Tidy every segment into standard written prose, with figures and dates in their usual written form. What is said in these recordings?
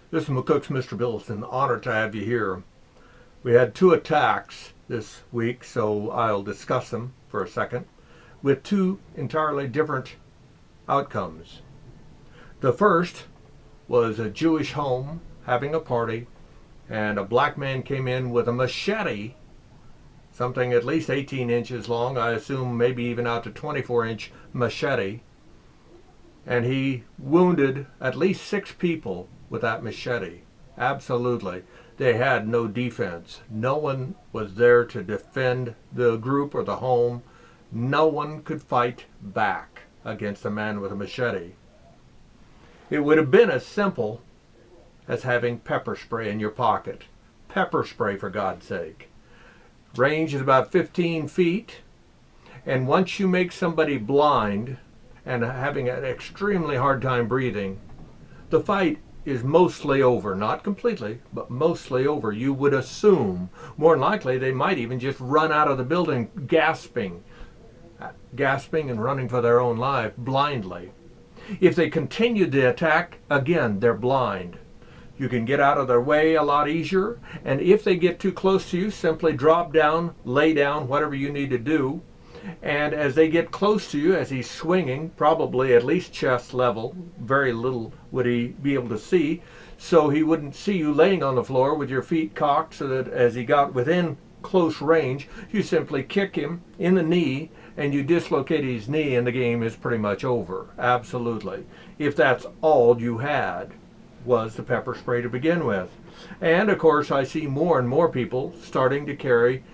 This is McCook's Mr. Bill. It's an honor to have you here. We had two attacks this week, so I'll discuss them for a second with two entirely different outcomes. The first was a Jewish home having a party, and a black man came in with a machete, something at least 18 inches long, I assume maybe even out to 24-inch machete, and he wounded at least 6 people with that machete. Absolutely. They had no defense. No one was there to defend the group or the home. No one could fight back against a man with a machete. It would have been as simple as having pepper spray in your pocket. Pepper spray, for God's sake. Range is about 15 feet, and once you make somebody blind and having an extremely hard time breathing, the fight is mostly over. Not completely, but mostly over. You would assume. More than likely, they might even just run out of the building gasping and running for their own life blindly. If they continued the attack, again, they're blind. You can get out of their way a lot easier, and if they get too close to you, simply drop down, lay down, whatever you need to do. And as they get close to you, as he's swinging, probably at least chest level, very little would he be able to see, so he wouldn't see you laying on the floor with your feet cocked, so that as he got within close range, you simply kick him in the knee and you dislocate his knee, and the game is pretty much over. Absolutely. If that's all you had was the pepper spray to begin with. And of course, I see more and more people starting to carry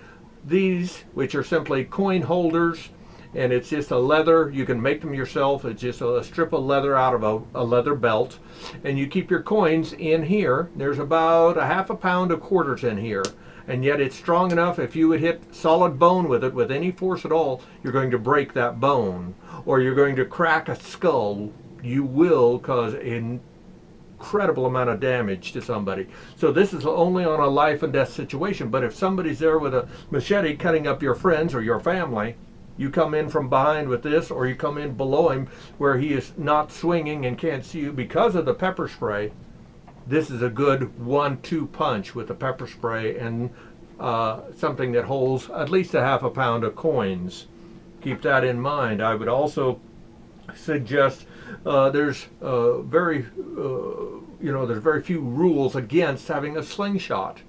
these, which are simply coin holders, and it's just a leather. You can make them yourself. It's just a strip of leather out of a leather belt, and you keep your coins in here. There's about a half a pound of quarters in here, and yet it's strong enough. If you would hit solid bone with it with any force at all, you're going to break that bone, or you're going to crack a skull. You will cause incredible amount of damage to somebody. So this is only on a life and death situation, but if somebody's there with a machete cutting up your friends or your family, you come in from behind with this, or you come in below him where he is not swinging and can't see you because of the pepper spray. This is a good 1-2 punch with the pepper spray and something that holds at least a half a pound of coins. Keep that in mind. I would also suggest there's very few rules against having a slingshot,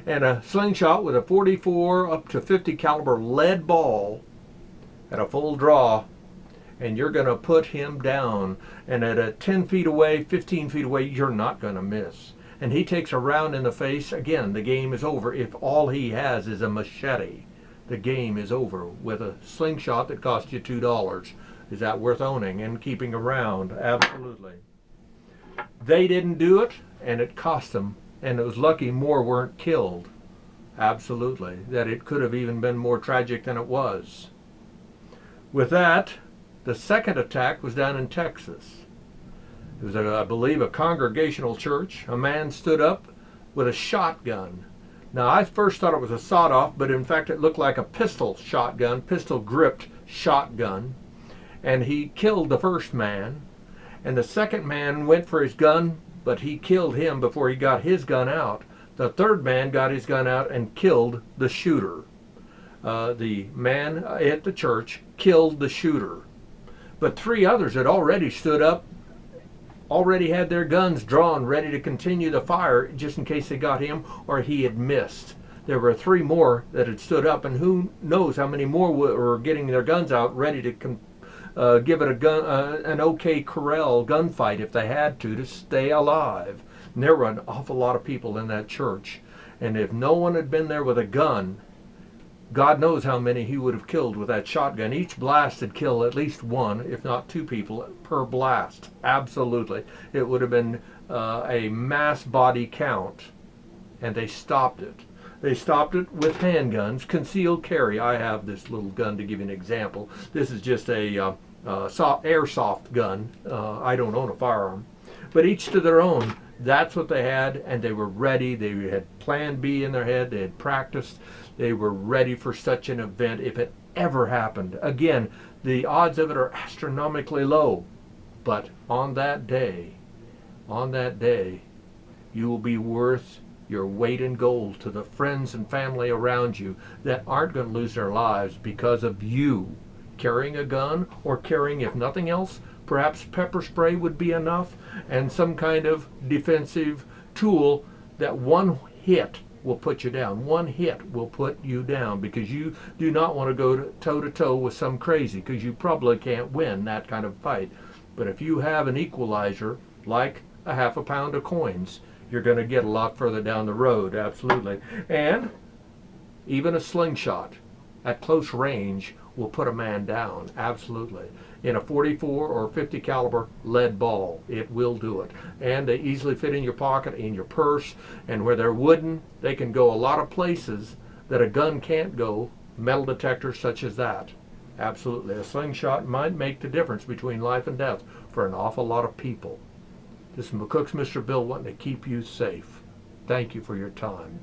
and a slingshot with a 44 up to 50 caliber lead ball at a full draw, and you're going to put him down, and at a 10 feet away, 15 feet away, you're not going to miss, and he takes a round in the face. Again, the game is over. If all he has is a machete, the game is over. With a slingshot that costs you $2, is that worth owning and keeping around? Absolutely. They didn't do it, and it cost them, and it was lucky more weren't killed. Absolutely. That it could have even been more tragic than it was. With that, the second attack was down in Texas. It was, I believe, a congregational church. A man stood up with a shotgun. Now, I first thought it was a sawed-off, but in fact it looked like a pistol gripped shotgun. And he killed the first man, and the second man went for his gun, but he killed him before he got his gun out. The third man got his gun out and killed the shooter. The man at the church killed the shooter. But 3 others had already stood up, already had their guns drawn, ready to continue the fire just in case they got him or he had missed. There were 3 more that had stood up, and who knows how many more were getting their guns out, ready to give it an OK Corral gunfight if they had to stay alive. And there were an awful lot of people in that church, and if no one had been there with a gun, God knows how many he would have killed with that shotgun. Each blast had killed at least 1, if not 2 people per blast. Absolutely. It would have been a mass body count, and they stopped it. They stopped it with handguns, concealed carry. I have this little gun to give you an example. This is just a airsoft gun. I don't own a firearm. But each to their own. That's what they had, and they were ready. They had plan B in their head. They had practiced. They were ready for such an event if it ever happened. Again, the odds of it are astronomically low. But on that day, you will be worth your weight in gold to the friends and family around you that aren't going to lose their lives because of you carrying a gun, or carrying, if nothing else, perhaps pepper spray would be enough, and some kind of defensive tool that one hit will put you down. One hit will put you down, because you do not want to go toe to toe with some crazy, because you probably can't win that kind of fight. But if you have an equalizer, like a half a pound of coins, you're going to get a lot further down the road, absolutely. And even a slingshot at close range will put a man down, absolutely. In a 44 or 50 caliber lead ball, it will do it. And they easily fit in your pocket, in your purse, and where they're wooden, they can go a lot of places that a gun can't go, metal detectors such as that. Absolutely. A slingshot might make the difference between life and death for an awful lot of people. This is McCook's Mr. Bill wanting to keep you safe. Thank you for your time.